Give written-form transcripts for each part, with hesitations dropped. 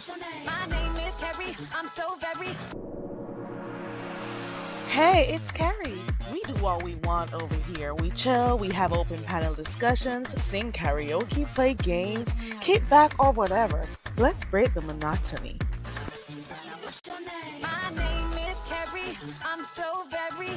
My name is Carrie. I'm so very. Hey, it's Carrie. We do what we want over here. We chill, we have open panel discussions, sing karaoke, play games, kick back, or whatever. Let's break the monotony. My name is Carrie. I'm so very.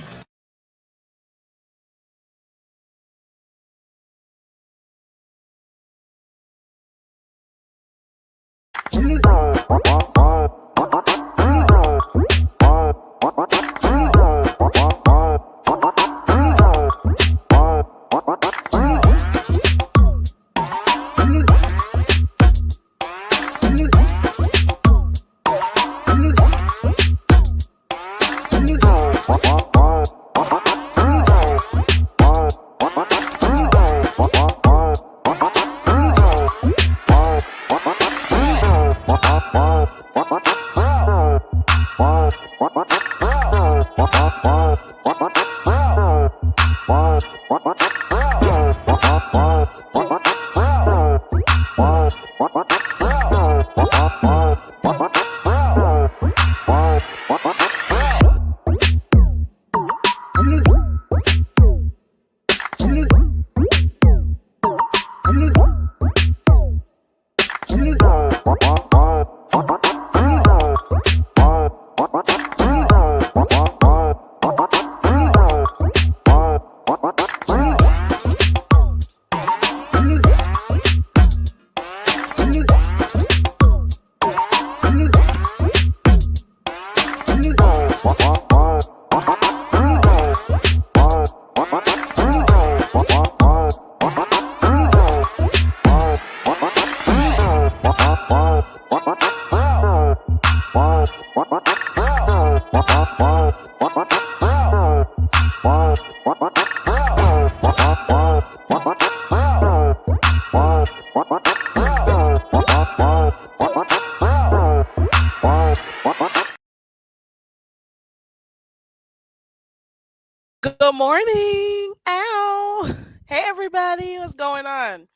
Good morning. Ow. Hey, everybody. What's going on?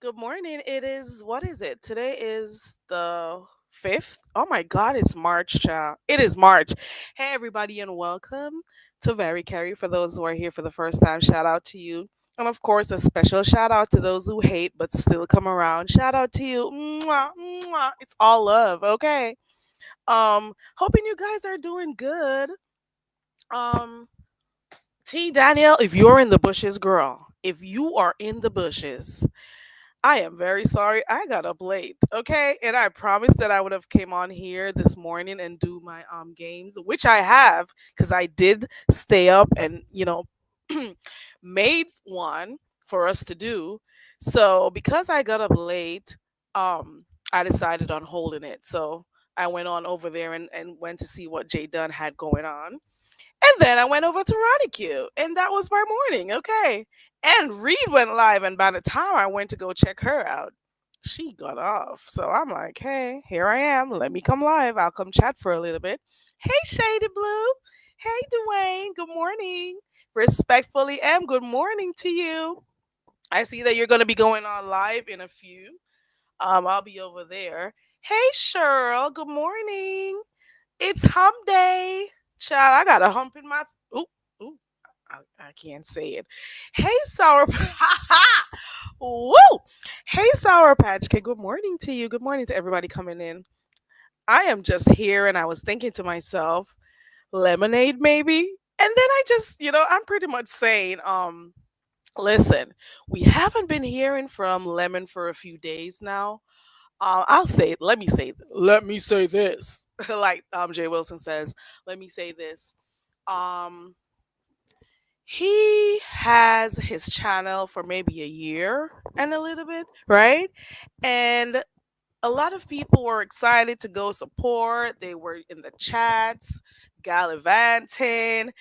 Good morning. What is it? Today is the 5th. Oh my God, it's March, child. It is March. Hey, everybody, and welcome to Very Carry. For those who are here for the first time, shout out to you. And of course, a special shout out to those who hate but still come around. Shout out to you. Mwah, mwah. It's all love, okay? Hoping you guys are doing good. Um, T Danielle, if you're in the bushes, girl, if you are in the bushes, I am very sorry. I got up late, okay? And I promised that I would have came on here this morning and do my games, which I have because I did stay up and, made one for us to do. So because I got up late, I decided on holding it. So I went on over there and went to see what Jay Dunn had going on. And then I went over to Ronnie Q, and that was my morning. Okay. And Reed went live, and by the time I went to go check her out, she got off. So I'm like, hey, here I am. Let me come live. I'll come chat for a little bit. Hey, Shady Blue. Hey, Dwayne. Good morning. Respectfully, M. Good morning to you. I see that you're going to be going on live in a few. I'll be over there. Hey, Cheryl. Good morning. It's hump day. Child, I got a hump in my. Ooh, ooh, I can't say it. Hey, Sour. Woo! Hey, Sour Patch Kid. Good morning to you. Good morning to everybody coming in. I am just here and I was thinking to myself, lemonade maybe? And then I just, I'm pretty much saying, listen, we haven't been hearing from Lemon for a few days now. I'll say, let me say this, like Jay Wilson says, let me say this. Um, he has his channel for maybe a year and a little bit, right? And a lot of people were excited to go support. They were in the chats, gallivanting,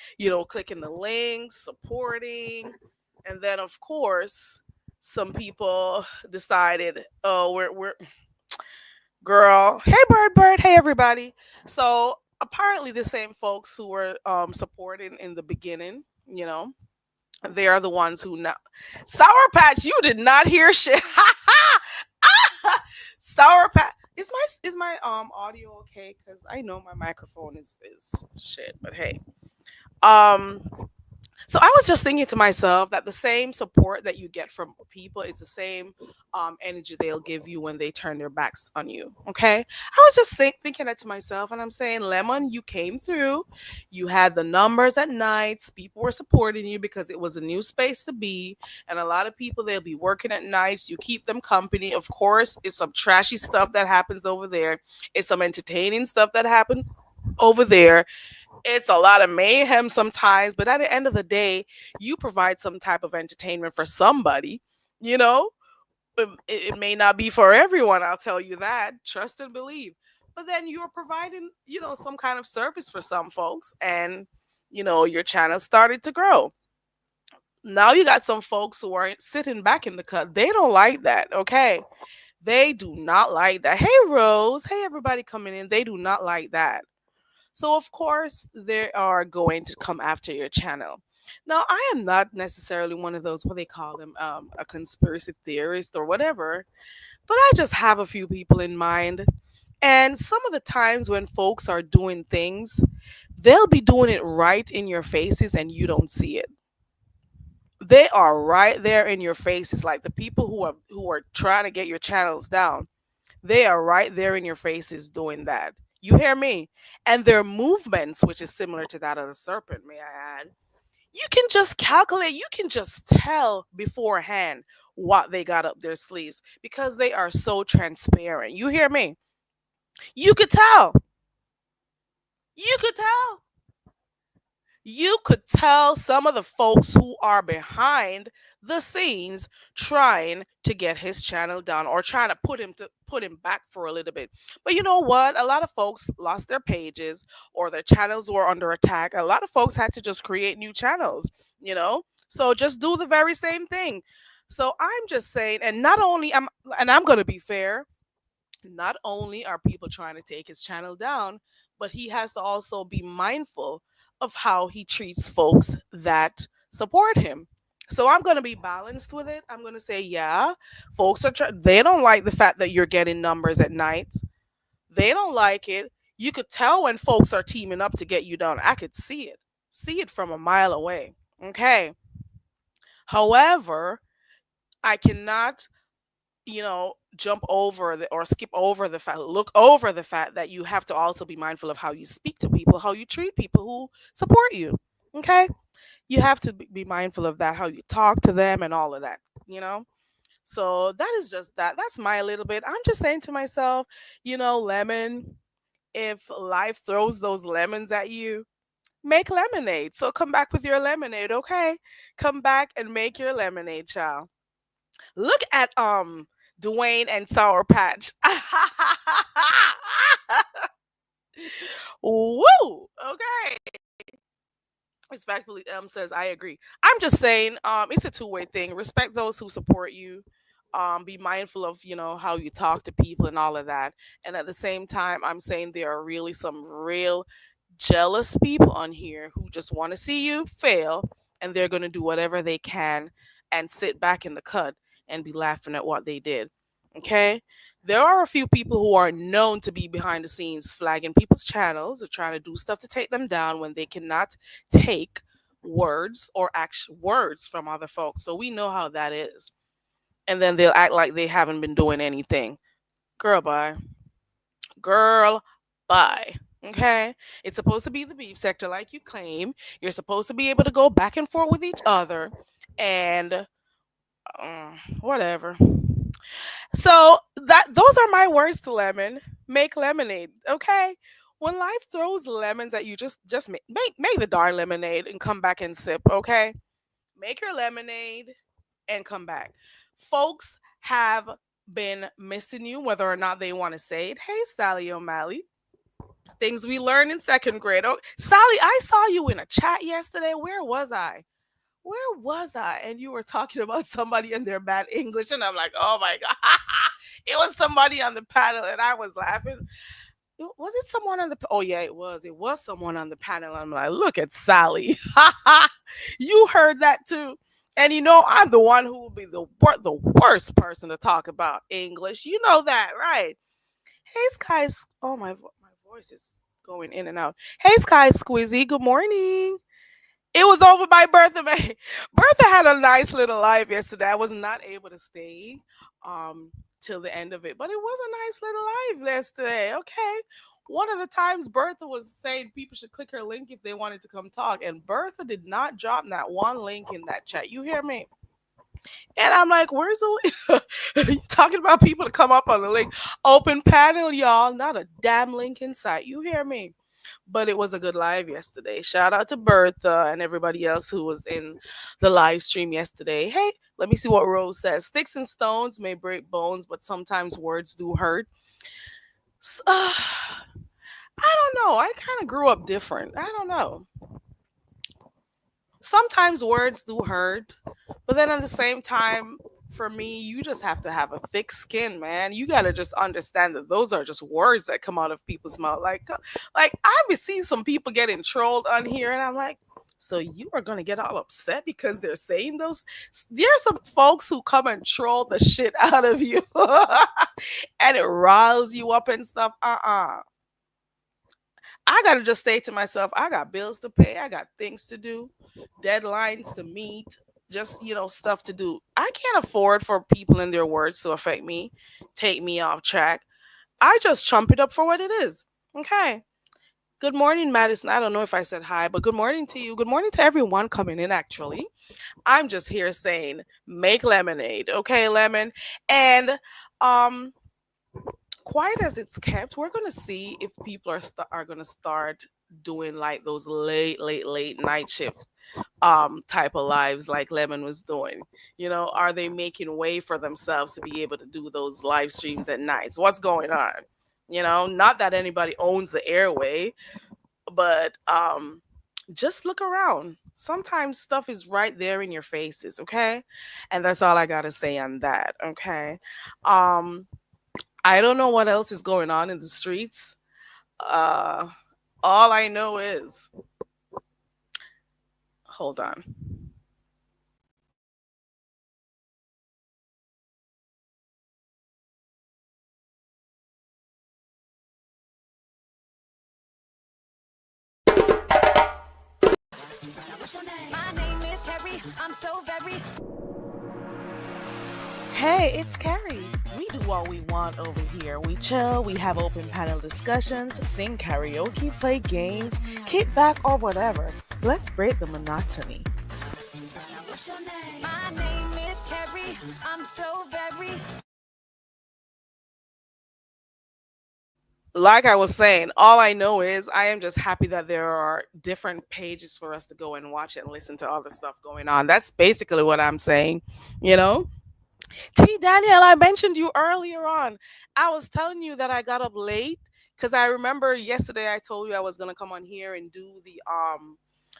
clicking the links, supporting. And then, of course, some people decided, oh, we're girl. Hey, Bird. Hey, everybody. So apparently, the same folks who were supporting in the beginning, they are the ones who now. Sour Patch, you did not hear shit. Sour Patch. Is my audio okay? Because I know my microphone is shit. But hey, um, so I was just thinking to myself that the same support that you get from people is the same energy they'll give you when they turn their backs on you. Okay, I was just thinking that to myself, and I'm saying, Lemon, you came through. You had the numbers at nights. People were supporting you because it was a new space to be, and a lot of people they'll be working at nights. You keep them company. Of course, it's some trashy stuff that happens over there. It's some entertaining stuff that happens over there. It's a lot of mayhem sometimes, but at the end of the day, you provide some type of entertainment for somebody, you know? It may not be for everyone, I'll tell you that. Trust and believe. But then you're providing, some kind of service for some folks, and, your channel started to grow. Now you got some folks who are sitting back in the cut. They don't like that, okay? They do not like that. Hey, Rose. Hey, everybody coming in. They do not like that. So, of course, they are going to come after your channel. Now, I am not necessarily one of those, what they call them, a conspiracy theorist or whatever, but I just have a few people in mind. And some of the times when folks are doing things, they'll be doing it right in your faces and you don't see it. They are right there in your faces, like the people who are trying to get your channels down. They are right there in your faces doing that. You hear me? And their movements, which is similar to that of the serpent, may I add, you can just calculate, you can just tell beforehand what they got up their sleeves because they are so transparent. You hear me? You could tell. You could tell. You could tell some of the folks who are behind the scenes trying to get his channel down or trying to put him back for a little bit. But you know what? A lot of folks lost their pages or their channels were under attack. A lot of folks had to just create new channels, you know? So just do the very same thing. So I'm just saying, and not only I'm going to be fair, not only are people trying to take his channel down, but he has to also be mindful of how he treats folks that support him. So I'm going to be balanced with it. I'm going to say, yeah, folks they don't like the fact that you're getting numbers at night. They don't like it. You could tell when folks are teaming up to get you down. I could see it from a mile away. Okay. However, I cannot jump over or skip over the fact, look over the fact that you have to also be mindful of how you speak to people, how you treat people who support you. Okay. You have to be mindful of that, how you talk to them and all of that, you know? So that is just that. That's my little bit. I'm just saying to myself, Lemon, if life throws those lemons at you, make lemonade. So come back with your lemonade, okay? Come back and make your lemonade, child. Look at Dwayne and Sour Patch. Woo! Okay. Respectfully, says I agree. I'm just saying, it's a two-way thing. Respect those who support you. Be mindful of how you talk to people and all of that. And at the same time, I'm saying there are really some real jealous people on here who just want to see you fail, and they're going to do whatever they can and sit back in the cut and be laughing at what they did. Okay? There are a few people who are known to be behind the scenes flagging people's channels or trying to do stuff to take them down when they cannot take words or actual words from other folks. So we know how that is. And then they'll act like they haven't been doing anything. Girl, bye. Girl, bye. Okay? It's supposed to be the beef sector, like you claim. You're supposed to be able to go back and forth with each other and whatever. So those are my words to Lemon. Make lemonade, okay? When life throws lemons at you, just make the darn lemonade and come back and sip, okay? Make your lemonade and come back. Folks have been missing you, whether or not they want to say it. Hey, Sally O'Malley. Things we learned in second grade. Oh, Sally, I saw you in a chat yesterday. Where was I? Where was I? And you were talking about somebody in their bad English, and I'm like, oh my god, it was somebody on the panel, and I was laughing. Was it someone on the? Oh yeah, it was. It was someone on the panel. I'm like, look at Sally. You heard that too. And you know, I'm the one who will be the worst person to talk about English. You know that, right? Hey, Sky. Oh, my voice is going in and out. Hey, Sky Squizzy. Good morning. It was over by Bertha May. Bertha had a nice little live yesterday. I was not able to stay till the end of it, but it was a nice little live yesterday. Okay. One of the times Bertha was saying people should click her link if they wanted to come talk, and Bertha did not drop that one link in that chat. You hear me? And I'm like, where's the link? You talking about people to come up on the link? Open panel, y'all. Not a damn link in sight. You hear me? But it was a good live yesterday. Shout out to Bertha and everybody else who was in the live stream yesterday. Hey, let me see what Rose says. Sticks and stones may break bones, but sometimes words do hurt. I don't know. I kind of grew up different. I don't know. Sometimes words do hurt, but then at the same time, for me, you just have to have a thick skin, man. You gotta just understand that those are just words that come out of people's mouth. Like I've been seeing some people getting trolled on here, and I'm like, so you are gonna get all upset because they're saying those? There are some folks who come and troll the shit out of you, and it riles you up and stuff. I gotta just say to myself, I got bills to pay, I got things to do, deadlines to meet, just stuff to do. I can't afford for people and their words to affect me, take me off track. I just chump it up for what it is. Okay. Good morning, Madison. I don't know if I said hi, but good morning to you. Good morning to everyone coming in, actually. I'm just here saying, make lemonade, okay, lemon. And um quiet as it's kept, we're gonna see if people are gonna start doing like those late night shift type of lives like Lemon was doing. Are they making way for themselves to be able to do those live streams at nights? What's going on? Not that anybody owns the airway, but just look around. Sometimes stuff is right there in your faces, okay? And that's all I gotta say on that, okay? Um I don't know what else is going on in the streets. Uh, all I know is, hold on. My name is Carrie. I'm so very. Hey, it's Carrie. We do what we want over here. We chill, we have open panel discussions, sing karaoke, play games, kick back, or whatever. Let's break the monotony. My name is Carrie. I'm so very. Like I was saying, all I know is I am just happy that there are different pages for us to go and watch and listen to all the stuff going on. That's basically what I'm saying, you know? T. Daniel, I mentioned you earlier on. I was telling you that I got up late because I remember yesterday I told you I was gonna come on here and do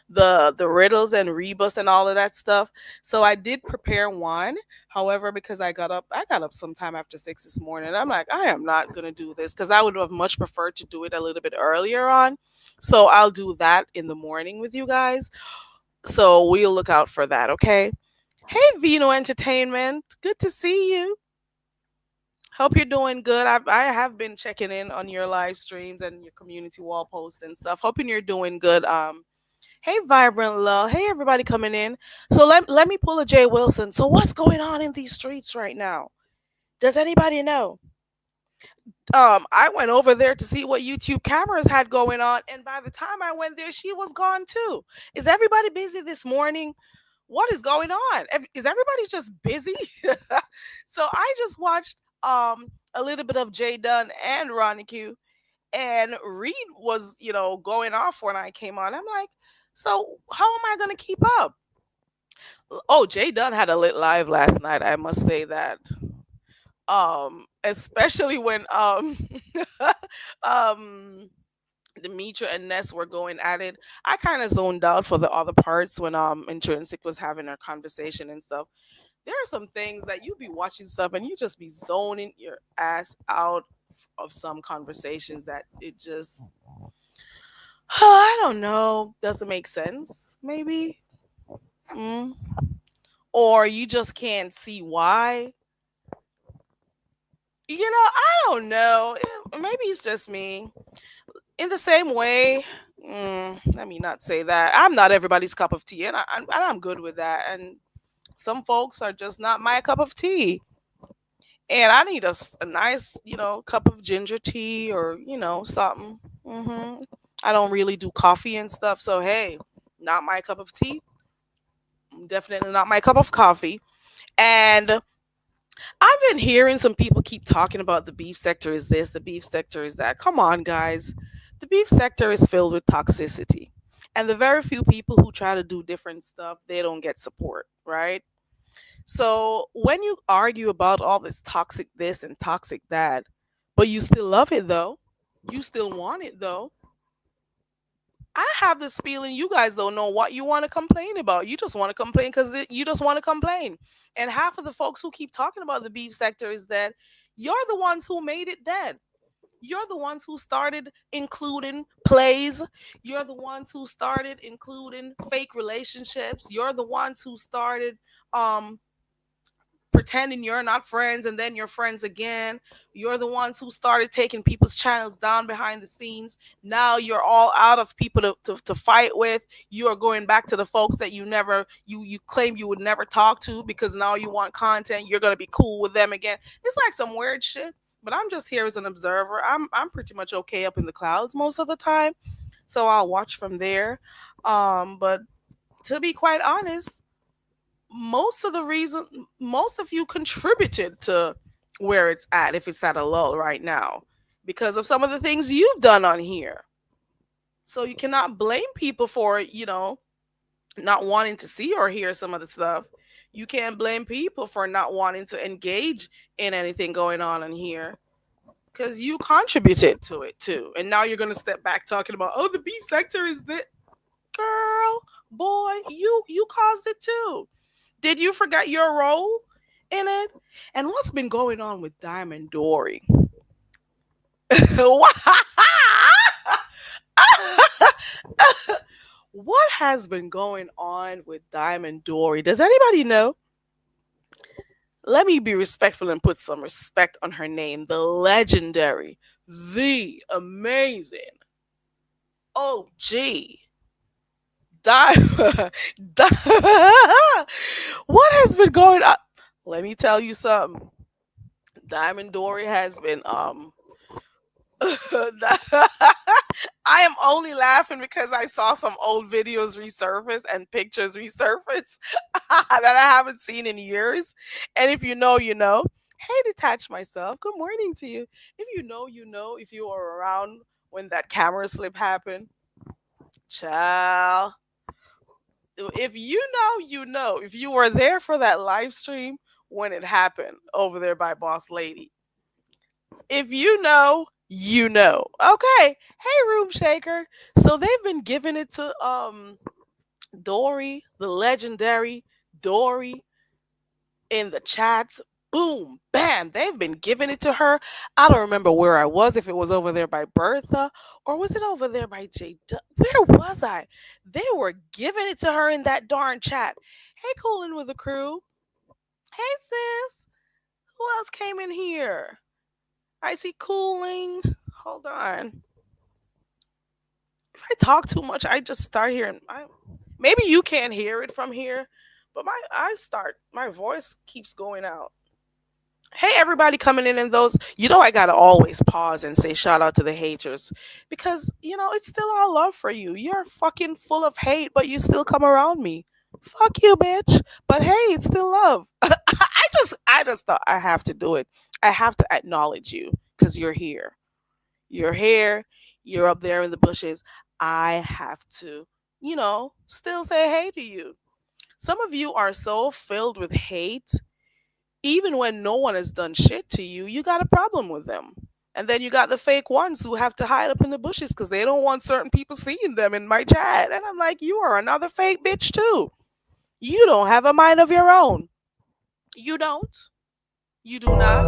the riddles and rebus and all of that stuff. So I did prepare one. However, because I got up sometime after 6 this morning. I'm like, I am not gonna do this because I would have much preferred to do it a little bit earlier on. So I'll do that in the morning with you guys. So we'll look out for that, okay? Hey, Vino Entertainment. Good to see you. Hope you're doing good. I have been checking in on your live streams and your community wall posts and stuff. Hoping you're doing good. Hey, Vibrant Love. Hey, everybody coming in. So let me pull a Jay Wilson. So what's going on in these streets right now? Does anybody know? I went over there to see what YouTube cameras had going on, and by the time I went there, she was gone too. Is everybody busy this morning? What is going on? Is everybody just busy? So I just watched a little bit of Jay Dunn and Ronnie Q, and Reed was going off when I came on. I'm like, so how am I gonna keep up? Oh, Jay Dunn had a lit live last night. I must say that. Especially when um Demetra and Ness were going at it. I kind of zoned out for the other parts when Intrinsic was having her conversation and stuff. There are some things that you be watching stuff and you just be zoning your ass out of some conversations that it just I don't know, doesn't make sense maybe. Mm. or you just can't see why. I don't know. Maybe it's just me. In the same way, let me not say that. I'm not everybody's cup of tea, and I'm good with that. And some folks are just not my cup of tea. And I need a nice, cup of ginger tea or, something. I don't really do coffee and stuff. So, hey, not my cup of tea. Definitely not my cup of coffee. And I've been hearing some people keep talking about the beef sector is this, the beef sector is that. Come on, guys. The beef sector is filled with toxicity. And the very few people who try to do different stuff, they don't get support, right? So when you argue about all this toxic this and toxic that, but you still love it though, you still want it though, I have this feeling you guys don't know what you want to complain about. You just want to complain because you just want to complain. And half of the folks who keep talking about the beef sector is that you're the ones who made it dead. You're the ones who started including plays. You're the ones who started including fake relationships. You're the ones who started pretending you're not friends and then you're friends again. You're the ones who started taking people's channels down behind the scenes. Now you're all out of people to fight with. You are going back to the folks that you claim you would never talk to because now you want content. You're going to be cool with them again. It's like some weird shit, but I'm just here as an observer. I'm pretty much okay up in the clouds most of the time, so I'll watch from there. But to be quite honest, most of you contributed to where it's at, if it's at a lull right now, because of some of the things you've done on here. So you cannot blame people for, not wanting to see or hear some of the stuff. You can't blame people for not wanting to engage in anything going on in here, because you contributed to it too. And now you're going to step back talking about, oh, the beef sector is that. Girl, boy, you caused it too. Did you forget your role in it? And what's been going on with Diamond Dory? What has been going on with Diamond Dory? Does anybody know? Let me be respectful and put some respect on her name. The legendary, the amazing OG What has been going on? Let me tell you something. Diamond Dory has been I am only laughing because I saw some old videos resurface and pictures resurface that I haven't seen in years. And if you know, you know. Hey, Detach Myself, good morning to you. If you know, you know. If you were around when that camera slip happened, child. If you know, you know. If you were there for that live stream when it happened over there by Boss Lady. If you know, you know. Okay. Hey, Room Shaker. So they've been giving it to Dory, the legendary Dory, in the chats. Boom, bam. They've been giving it to her. I don't remember where I was, if it was over there by Bertha or was it over there by J. Where was I? They were giving it to her in that darn chat. Hey, Coolin' with the crew. Hey, sis. Who else came in here? I see Cooling. Hold on. If I talk too much, I just start hearing. Maybe you can't hear it from here, but my voice keeps going out. Hey, everybody coming in, and those, I gotta always pause and say shout out to the haters, because it's still all love for you. You're fucking full of hate, but you still come around me. Fuck you, bitch. But hey, it's still love. I just thought I have to do it. I have to acknowledge you because you're here. You're here. You're up there in the bushes. I have to, still say hey to you. Some of you are so filled with hate. Even when no one has done shit to you, you got a problem with them. And then you got the fake ones who have to hide up in the bushes because they don't want certain people seeing them in my chat. And I'm like, you are another fake bitch too. You don't have a mind of your own. You don't. You do not.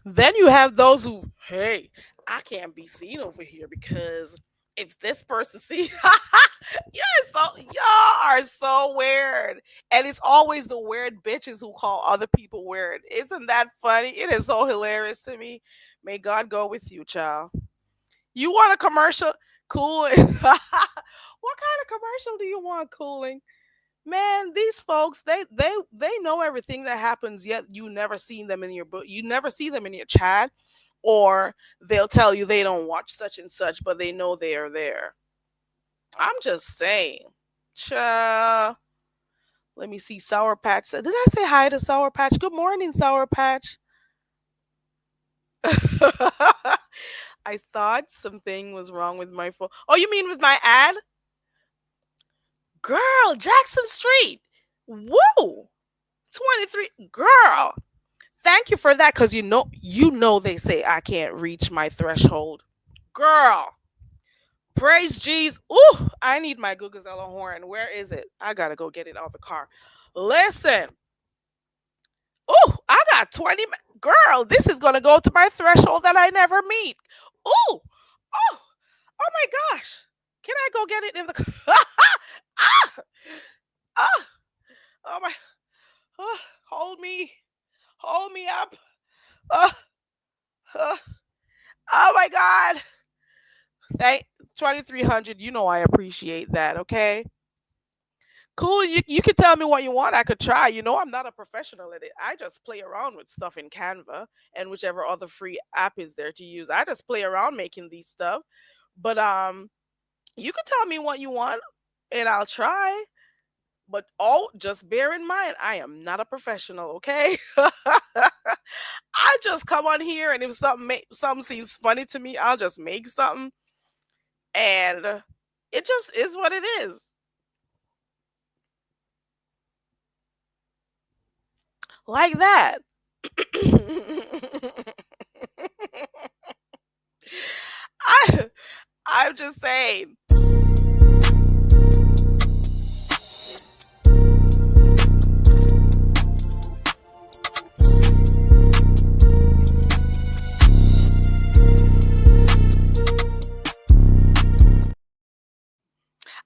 Then you have those who, hey, I can't be seen over here because if this person sees, y'all are so weird, and it's always the weird bitches who call other people weird. Isn't that funny? It is so hilarious to me. May God go with you, child. You want a commercial? Cooling. What kind of commercial do you want, cooling? Man, these folks, they know everything that happens, yet you never seen them in your book. You never see them in your chat, or they'll tell you they don't watch such and such, but they know they are there. I'm just saying. Cha. Let me see. Sour Patch said, did I say hi to Sour Patch? Good morning, Sour Patch. I thought something was wrong with my phone. Oh, you mean with my ad? Girl, Jackson Street. Woo! 23. Girl. Thank you for that, because you know they say I can't reach my threshold. Girl. Praise Jesus. Ooh, I need my Gugazella horn. Where is it? I gotta go get it out of the car. Listen. Ooh, I got 20. Girl, this is gonna go to my threshold that I never meet. Ooh, oh, oh my gosh. Can I go get it in the ah, ah, oh my oh, hold me up. Oh, oh, oh my God. Thank 2300. You know I appreciate that, okay? Cool. You can tell me what you want. I could try. I'm not a professional at it. I just play around with stuff in Canva and whichever other free app is there to use. I just play around making these stuff. But you can tell me what you want and I'll try. But just bear in mind, I am not a professional, okay? I just come on here, and if something seems funny to me, I'll just make something, and it just is what it is. Like that. I I'm just saying.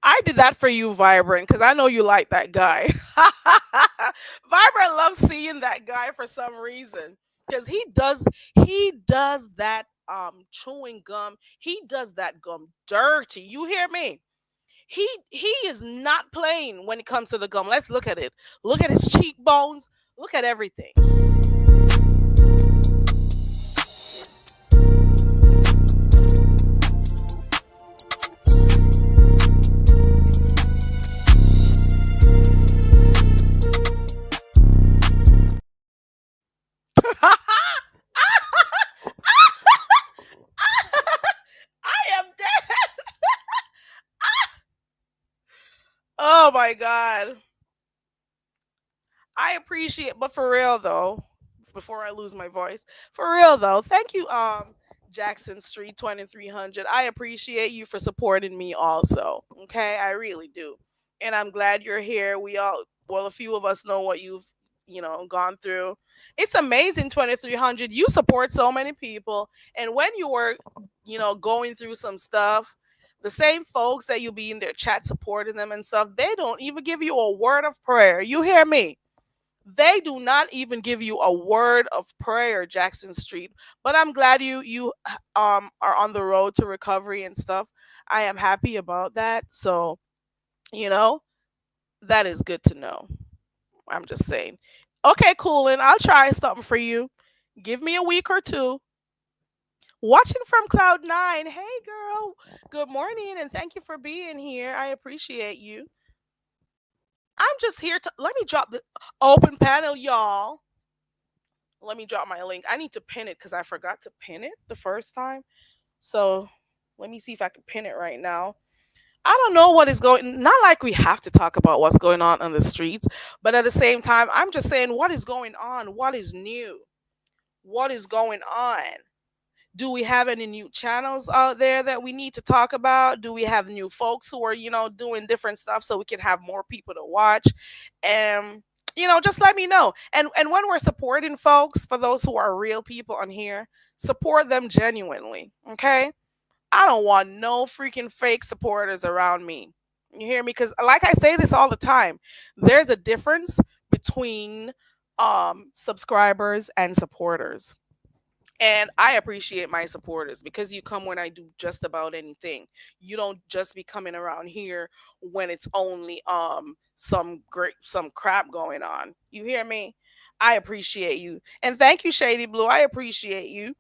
I did that for you, Vibrant, because I know you like that guy. Vibrant loves seeing that guy for some reason. Because he does that chewing gum. He does that gum dirty. You hear me? He is not playing when it comes to the gum. Let's look at it. Look at his cheekbones. Look at everything. I am dead. Oh my God. I appreciate, but for real though, before I lose my voice, for real though, thank you, Jackson Street 2300. I appreciate you for supporting me also. Okay, I really do, and I'm glad you're here. Well, a few of us know what you've gone through. It's amazing, 2300. You support so many people, and when you were going through some stuff. The same folks that you be in their chat supporting them and stuff, they don't even give you a word of prayer. You hear me? They do not even give you a word of prayer, Jackson Street. But I'm glad you are on the road to recovery and stuff. I am happy about that. So, you know, that is good to know. I'm just saying. Okay, coolin'. I'll try something for you. Give me a week or two. Watching from Cloud9. Hey girl. Good morning and thank you for being here. I appreciate you. I'm just here to let me drop the open panel, y'all. Let me drop my link. I need to pin it because I forgot to pin it the first time. So let me see if I can pin it right now. I don't know what is going. Not like we have to talk about what's going on the streets, but at the same time, I'm just saying what is going on. What is new? What is going on? Do we have any new channels out there that we need to talk about? Do we have new folks who are doing different stuff so we can have more people to watch? And Just let me know. And when we're supporting folks, for those who are real people on here, support them genuinely. Okay? I don't want no freaking fake supporters around me. You hear me? Because like I say this all the time, there's a difference between subscribers and supporters. And I appreciate my supporters because you come when I do just about anything. You don't just be coming around here when it's only some crap going on. You hear me? I appreciate you. And thank you, Shady Blue. I appreciate you.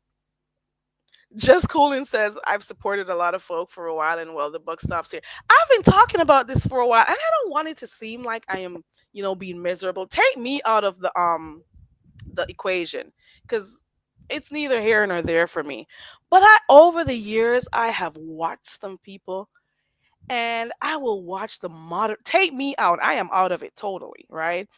Just Coolin says, I've supported a lot of folk for a while, and well, the buck stops here. I've been talking about this for a while, and I don't want it to seem like I am, being miserable. Take me out of the equation, because it's neither here nor there for me. But over the years, I have watched some people, and I will watch the take me out. I am out of it totally, right?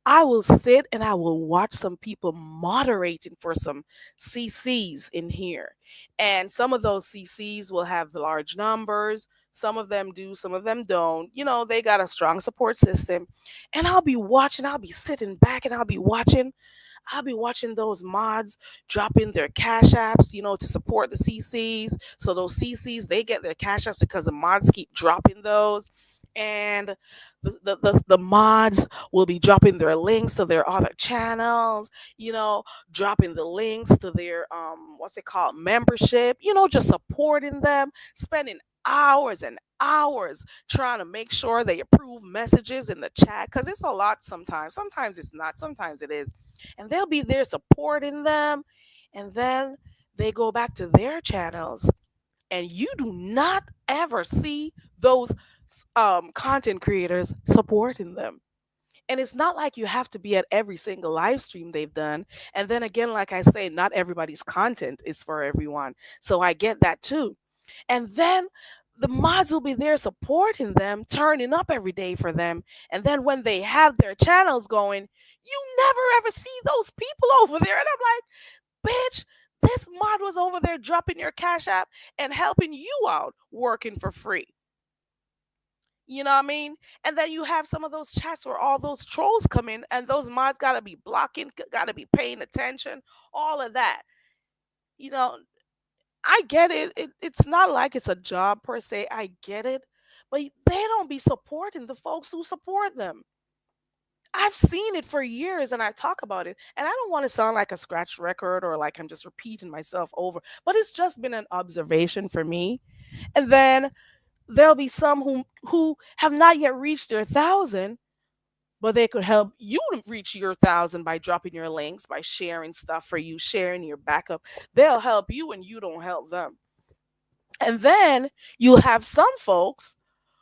I will sit and I will watch some people moderating for some CCs in here. And some of those CCs will have large numbers. Some of them do, some of them don't. They got a strong support system. And I'll be watching, I'll be sitting back and I'll be watching those mods drop in their cash apps, to support the CCs. So those CCs, they get their cash apps because the mods keep dropping those. And the mods will be dropping their links to their other channels, dropping the links to their what's it called, membership, just supporting them, spending hours and hours trying to make sure they approve messages in the chat, because it's a lot sometimes it's not, sometimes it is, and they'll be there supporting them, and then they go back to their channels and you do not ever see those content creators supporting them. And it's not like you have to be at every single live stream they've done. And then again, like I say, not everybody's content is for everyone. So I get that too. And then the mods will be there supporting them, turning up every day for them. And then when they have their channels going, you never ever see those people over there. And I'm like, bitch, this mod was over there dropping your cash app and helping you out working for free. You know what I mean? And then you have some of those chats where all those trolls come in, and those mods gotta be blocking, gotta be paying attention, all of that. You know, I get it. It's not like it's a job per se. I get it. But they don't be supporting the folks who support them. I've seen it for years and I talk about it. And I don't want to sound like a scratch record or like I'm just repeating myself over, but it's just been an observation for me. And then there'll be some who have not yet reached their 1,000, but they could help you to reach your 1,000 by dropping your links, by sharing stuff for you, sharing your backup. They'll help you and you don't help them. And then you'll have some folks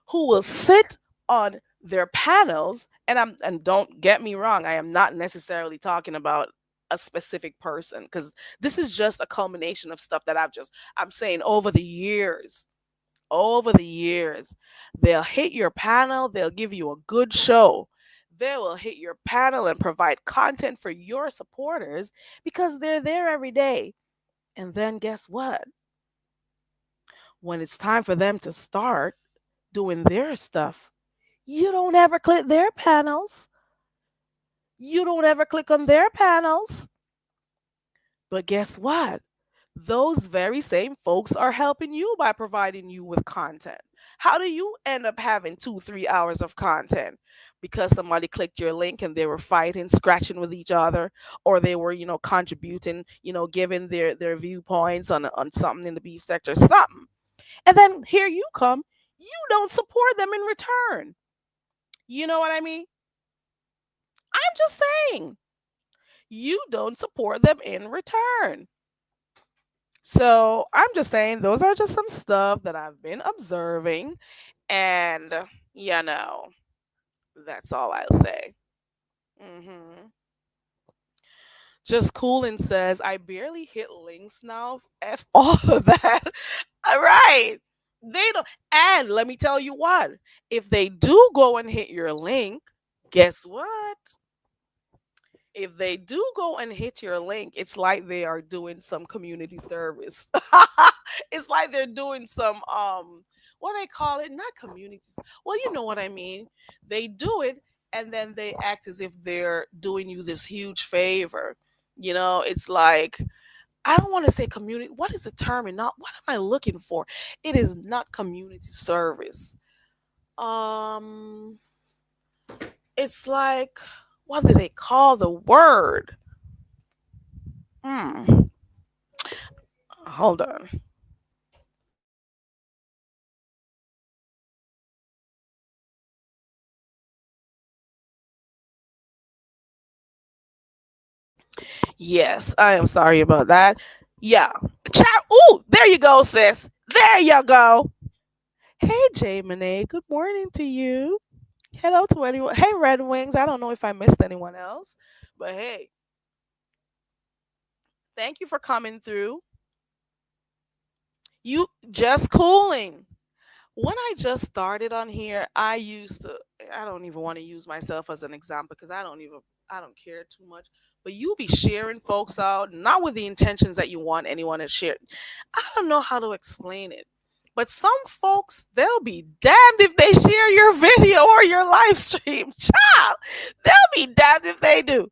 who will sit on their panels, and don't get me wrong, I am not necessarily talking about a specific person, because this is just a culmination of stuff that I'm saying over the years, they'll hit your panel, they'll give you a good show. They will hit your panel and provide content for your supporters because they're there every day. And then guess what? When it's time for them to start doing their stuff, you don't ever click their panels. You don't ever click on their panels. But guess what? Those very same folks are helping you by providing you with content. How do you end up having 2, 3 hours of content? Because somebody clicked your link and they were fighting, scratching with each other, or they were, contributing, giving their viewpoints on something in the beef sector, something. And then here you come, you don't support them in return. You know what I mean? I'm just saying, you don't support them in return. So I'm just saying, those are just some stuff that I've been observing. And, you know, that's all I'll say. hmm Just Coolin says, I barely hit links now. F all of that. All right. They don't. And let me tell you what, if they do go and hit your link, guess what? If they do go and hit your link, it's like they are doing some community service. It's like they're doing some what they call it, not communities. Well, you know what I mean. They do it and then they act as if they're doing you this huge favor. It's like, I don't want to say community. What is the term and not what am I looking for? It is not community service. Um it's like, what do they call the word? Hmm. Hold on. Yes, I am sorry about that. Yeah. Chat. Ooh, there you go, sis. There you go. Hey, Jay Monet. Good morning to you. Hello to anyone. Hey, Red Wings. I don't know if I missed anyone else, but hey, thank you for coming through. You just cooling. When I just started on here, I don't even want to use myself as an example because I don't care too much. But you be sharing folks out, not with the intentions that you want anyone to share. I don't know how to explain it. But some folks, they'll be damned if they share your video or your live stream. Child, they'll be damned if they do.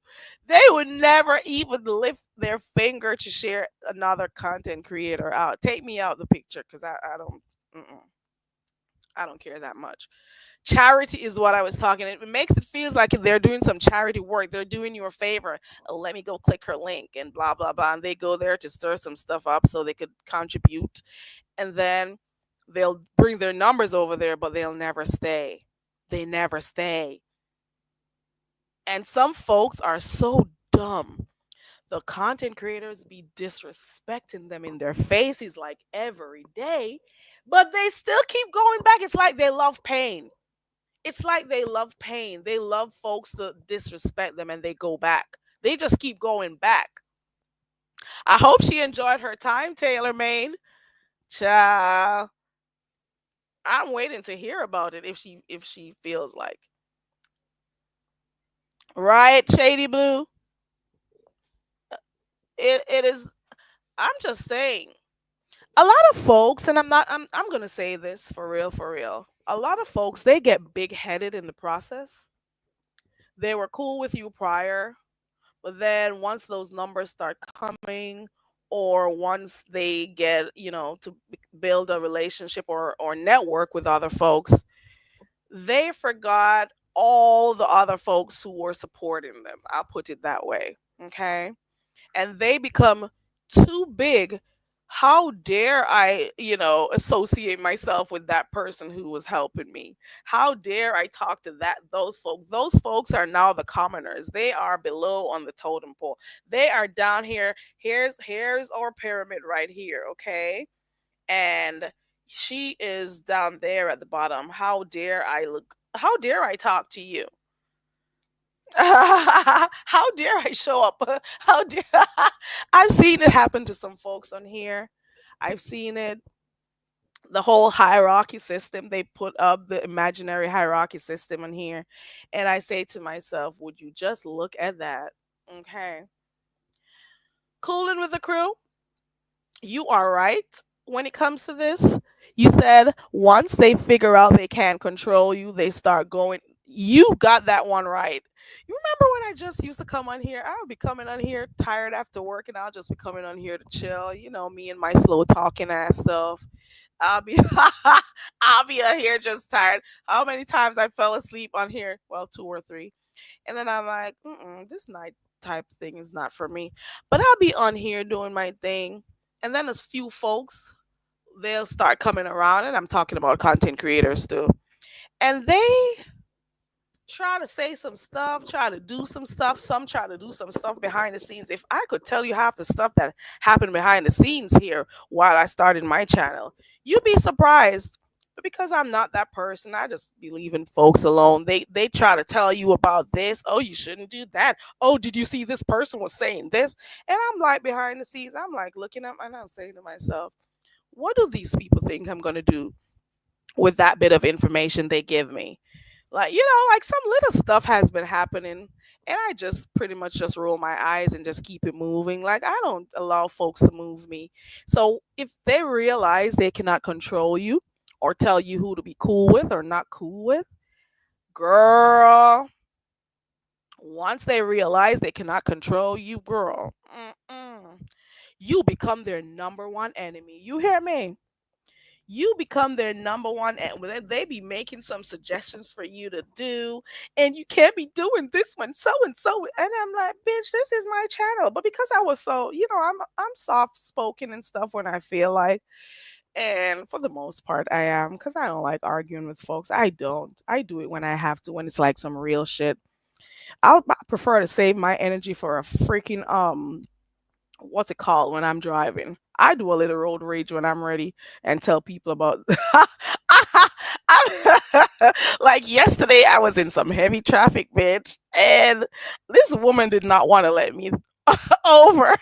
They would never even lift their finger to share another content creator out. Take me out the picture because I don't. Mm-mm. I don't care that much. Charity is what I was talking. It makes it feels like they're doing some charity work. They're doing you a favor. Oh, let me go click her link and blah blah blah. And they go there to stir some stuff up so they could contribute. And then they'll bring their numbers over there, but they'll never stay. They never stay. And some folks are so dumb. The content creators be disrespecting them in their faces like every day, but they still keep going back. It's like they love pain. It's like they love pain. They love folks to disrespect them and they go back. They just keep going back. I hope she enjoyed her time, Taylor Maine. Child. I'm waiting to hear about it if she feels like. Right, Shady Blue? It is, I'm just saying. A lot of folks, and I'm gonna say this for real, for real. A lot of folks, they get big headed in the process. They were cool with you prior, but then once those numbers start coming, or once they get, to build a relationship or network with other folks, they forgot all the other folks who were supporting them. I'll put it that way. Okay. And they become too big. How dare I, associate myself with that person who was helping me? How dare I talk to those folks? Those folks are now the commoners. They are below on the totem pole. They are down here. Here's our pyramid right here, okay? And she is down there at the bottom. How dare I talk to you? How dare I show up? How dare I've seen it happen to some folks on here. I've seen it. The whole hierarchy system, they put up the imaginary hierarchy system on here. And I say to myself, would you just look at that? Okay. Cooling with the crew, you are right when it comes to this. You said once they figure out they can't control you, they start going. You got that one right. You remember when I just used to come on here? I would be coming on here tired after work, and I'll just be coming on here to chill. Me and my slow talking ass stuff. I'll be I'll be on here just tired. How many times I fell asleep on here? Well, two or three, and then I'm like, this night type thing is not for me. But I'll be on here doing my thing, and then a few folks, they'll start coming around, and I'm talking about content creators too, and they try to say some stuff, try to do some stuff. Some try to do some stuff behind the scenes. If I could tell you half the stuff that happened behind the scenes here while I started my channel, you'd be surprised. But because I'm not that person, I just be leaving folks alone. They try to tell you about this. Oh, you shouldn't do that. Oh, did you see this person was saying this? And I'm like behind the scenes, I'm like looking up and I'm saying to myself, what do these people think I'm gonna do with that bit of information they give me? Like, like some little stuff has been happening, and I just pretty much just roll my eyes and just keep it moving. Like, I don't allow folks to move me. So if they realize they cannot control you or tell you who to be cool with or not cool with, girl, Once they realize they cannot control you, girl, you become their number one enemy. You hear me? You become their number one, and they be making some suggestions for you to do, and you can't be doing this one, so and so. And I'm like, bitch, this is my channel. But because I was so, I'm soft spoken and stuff when I feel like, and for the most part, I am, because I don't like arguing with folks. I don't. I do it when I have to, when it's like some real shit. I prefer to save my energy for a freaking what's it called when I'm driving. I do a little road rage when I'm ready and tell people about. Like yesterday, I was in some heavy traffic, bitch, and this woman did not want to let me over.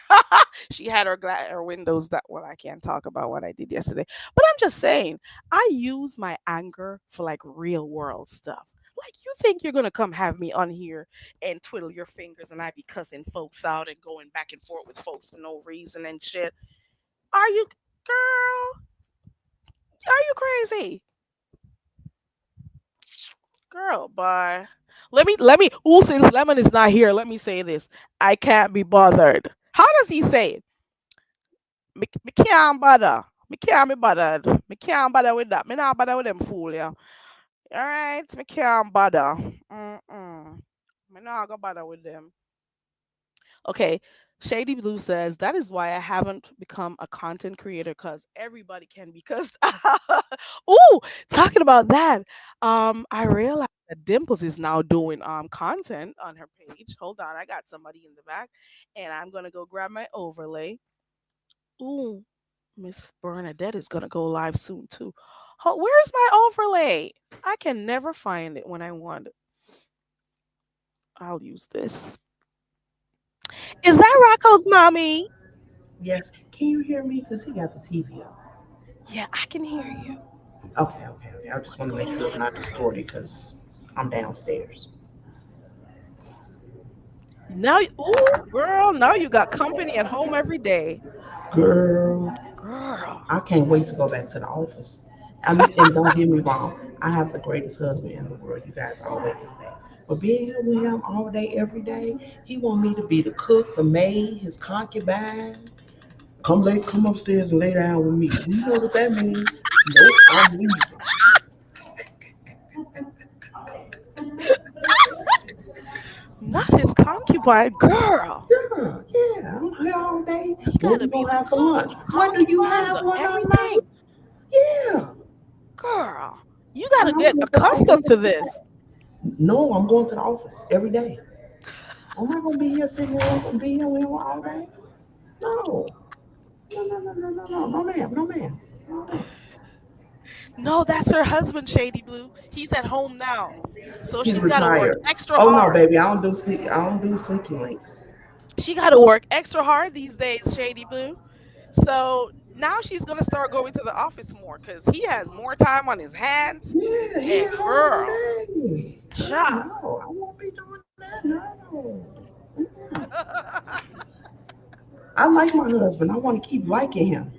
She had her windows that, well, I can't talk about what I did yesterday, but I'm just saying I use my anger for like real world stuff. Like, you think you're gonna come have me on here and twiddle your fingers and I be cussing folks out and going back and forth with folks for no reason and shit? Are you, girl? Are you crazy, girl? Bye. Let me. Ooh, since Lemon is not here, let me say this. I can't be bothered. How does he say it? Me can't bother. Me can't be bothered. Me can't bother with that. Me not bother with them fool, yeah. All right, me can't bother. Me not go bother with them. Okay, Shady Blue says that is why I haven't become a content creator, because everybody can be cussed. Ooh, talking about that, I realized that Dimples is now doing content on her page. Hold on, I got somebody in the back, and I'm gonna go grab my overlay. Ooh, Miss Bernadette is gonna go live soon too. Where's my overlay? I can never find it when I want it. I'll use this. Is that Rocco's mommy? Yes. Can you hear me? Because he got the TV on. Yeah, I can hear you. Okay. I just What's want to make going sure it's on? not distorted because I'm downstairs. Ooh, girl, now you got company at home every day. Girl, Girl. I can't wait to go back to the office. I mean, and don't get me wrong, I have the greatest husband in the world. You guys always know that. But being here with him all day, every day, he want me to be the cook, the maid, his concubine. Come upstairs and lay down with me. Do you know what that means? Nope, I'm leaving. Not his concubine, girl. Yeah, I'm here all day. He What gotta we be gonna the have for cook, lunch? What do you concubine, have the one on night? everything. Yeah, Girl, you and gotta I'm get going to the accustomed to office. this. No, I'm going to the office every day. I'm not gonna be here sitting here and be here with him all day. No, no, ma'am, no, ma'am. No. No, that's her husband, Shady Blue. He's at home now. So He's she's gotta work retired. extra Oh no, hard. baby, I don't do sneaky links. She gotta work extra hard these days, Shady Blue. So now she's gonna start going to the office more because he has more time on his hands. Yeah, he And at home all girl, day. Girl, child. no, I won't be doing that. No. Mm-mm. I like my husband. I want to keep liking him.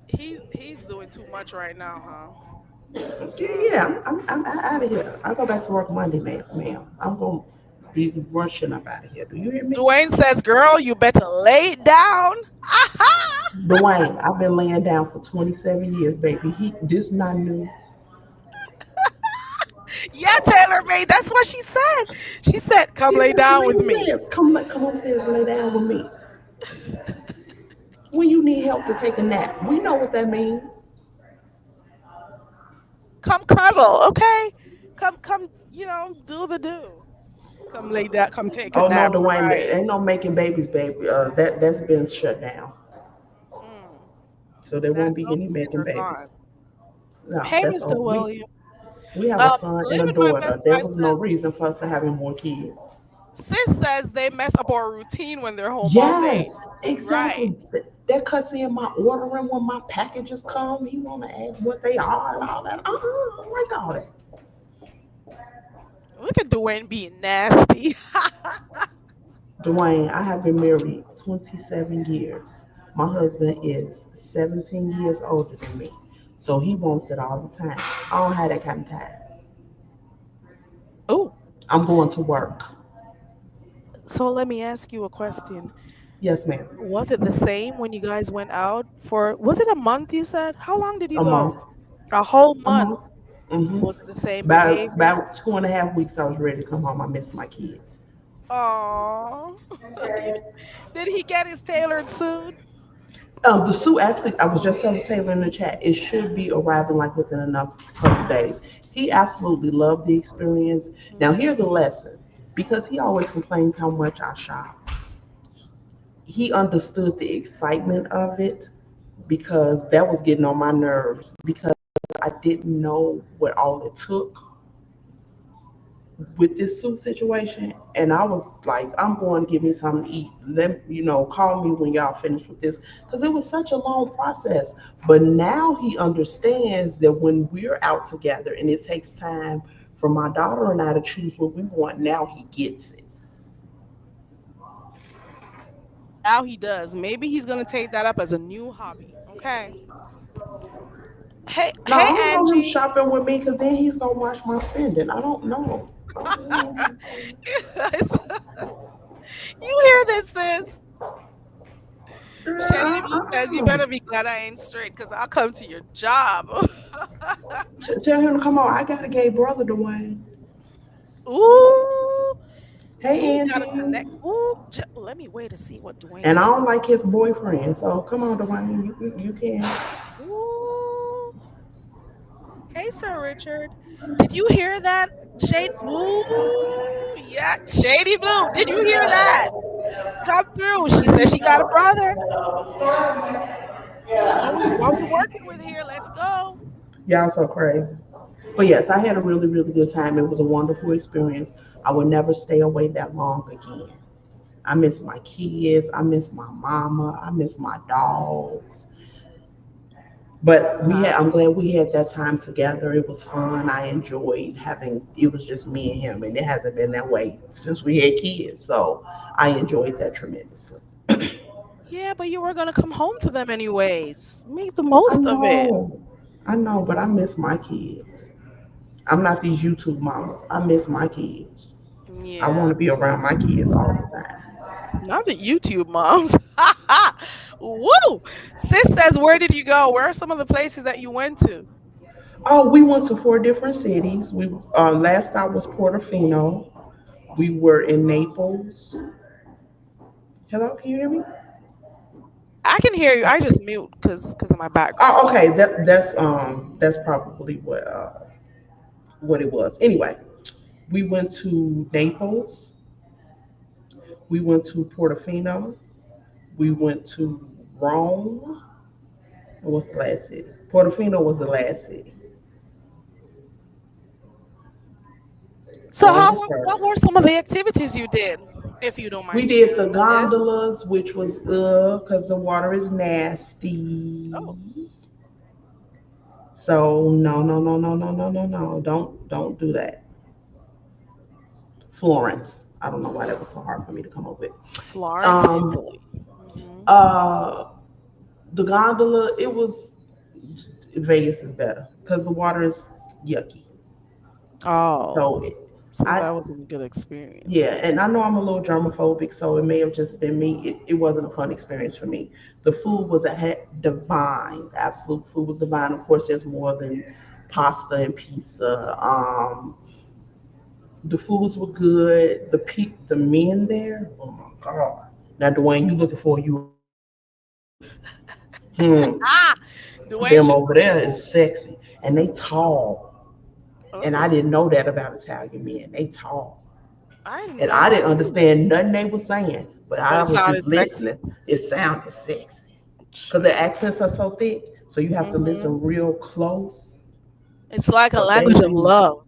He's doing too much right now, huh? Yeah, I'm out of here. I go back to work Monday, ma'am. I'm going to be rushing up out of here. Do you hear me? Dwayne says, "Girl, you better lay it down." Aha! Dwayne, I've been laying down for 27 years, baby. This not new. Yeah, Taylor May. That's what she said. She said, "Come Yeah, lay that's down what with he me." says. Come upstairs and lay down with me. When you need help to take a nap, we know what that means. Come cuddle, okay? Come. Do the do. Come lay down. Come take a Oh no, nap. Dwayne, Right. there ain't no making babies, baby. That's been shut down, Mm, so there that won't be those any days making are gone. babies. No, Hey, that's Mr. over. William. We have a son and a Living my best daughter. There life was no says, reason for us to having more kids. sis says they mess up our routine when they're home all day. Yes, Right. exactly. That cuts in my ordering when my packages come. He wanna ask what they are and all that. I don't like all that. Look at Dwayne being nasty. Dwayne, I have been married 27 years. My husband is 17 years older than me. So he wants it all the time. I don't have that kind of time. Oh. I'm going to work. So let me ask you a question. Yes, ma'am. Was it the same when you guys went out for, was it a month you said? How long did you A go? month. A whole A month. month. Mm-hmm. Was it the same behavior? About 2.5 weeks, I was ready to come home. I missed my kids. Oh, did he get his tailored suit? The suit actually, I was just telling Taylor in the chat, it should be arriving like within enough couple days. He absolutely loved the experience. Now, here's a Mm. lesson because he always complains how much I shop. He understood the excitement of it because that was getting on my nerves because I didn't know what all it took with this suit situation. And I was like, I'm going to give me something to eat. Call me when y'all finish with this. Because it was such a long process. But now he understands that when we're out together and it takes time for my daughter and I to choose what we want, now he gets it. Now he does. Maybe he's gonna take that up as a new hobby. Okay. Hey, No, hey, I don't want him Angie. shopping with me because then he's going to watch my spending. I don't know. Oh, You hear this, sis? girl, Shady Blue says you better be glad I ain't straight, cause I'll come to your job. Tell him to come on. I got a gay brother, Dwayne. Ooh, Hey, dude got to Angie. connect. Ooh, let me wait to see what And Dwayne I said. don't like his boyfriend. So come on, Dwayne. You can. Ooh, hey, Sir Richard, did you hear that? Shade. Ooh, yeah, Shady Blue. Did you hear that? Come through. She says she got a brother. What we working with here? Let's go. Y'all so crazy. But yes, I had a really, really good time. It was a wonderful experience. I would never stay away that long again. I miss my kids. I miss my mama. I miss my dogs. But I'm glad we had that time together. It was fun. I enjoyed having, it was just me and him. And it hasn't been that way since we had kids. So I enjoyed that tremendously. Yeah, but you were gonna come home to them anyways. Make the I most of it. know. I know, but I miss my kids. I'm not these YouTube mamas. I miss my kids. I want Yeah. to be around my kids all the time. Not the YouTube moms. Woo! Sis says, where did you go? Where are some of the places that you went to? Oh, we went to 4 different cities. We last stop was Portofino. We were in Naples. Hello, can you hear me? I can hear you. I just mute because of my background. Oh, okay. That's probably what it was. Anyway, we went to Naples. We went to Portofino. We went to Rome. And what's the last city? Portofino was the last city. So Rome was what first. were some of the activities you did, if you don't We mind did sharing, the sis? gondolas, which was because the water is nasty. Oh, So no, no, no, no, no, no, no, no. Don't do that. Florence. I don't know why that was so hard for me to come up with. Florence, Um, Italy. Hmm. uh, the gondola. It was Vegas is better because the water is yucky. So Oh, so I that wasn't a good experience. Yeah, and I know I'm a little germophobic, so it may have just been me. It wasn't a fun experience for me. The food was divine. The absolute food was divine. Of course, there's more than pasta and pizza. The foods were good. The men there, oh my god. Now, Dwayne, you looking for you? Ah, Dwayne Them should. over there is sexy, and they tall. And I Oh, didn't know that about Italian men. They tall. I didn't And know I that didn't either. understand nothing they were saying, but But I it was just sounded sexy. listening. It sounded sexy because their accents are so thick, so you have to Hmm. listen real close. It's like a But language of baby, love.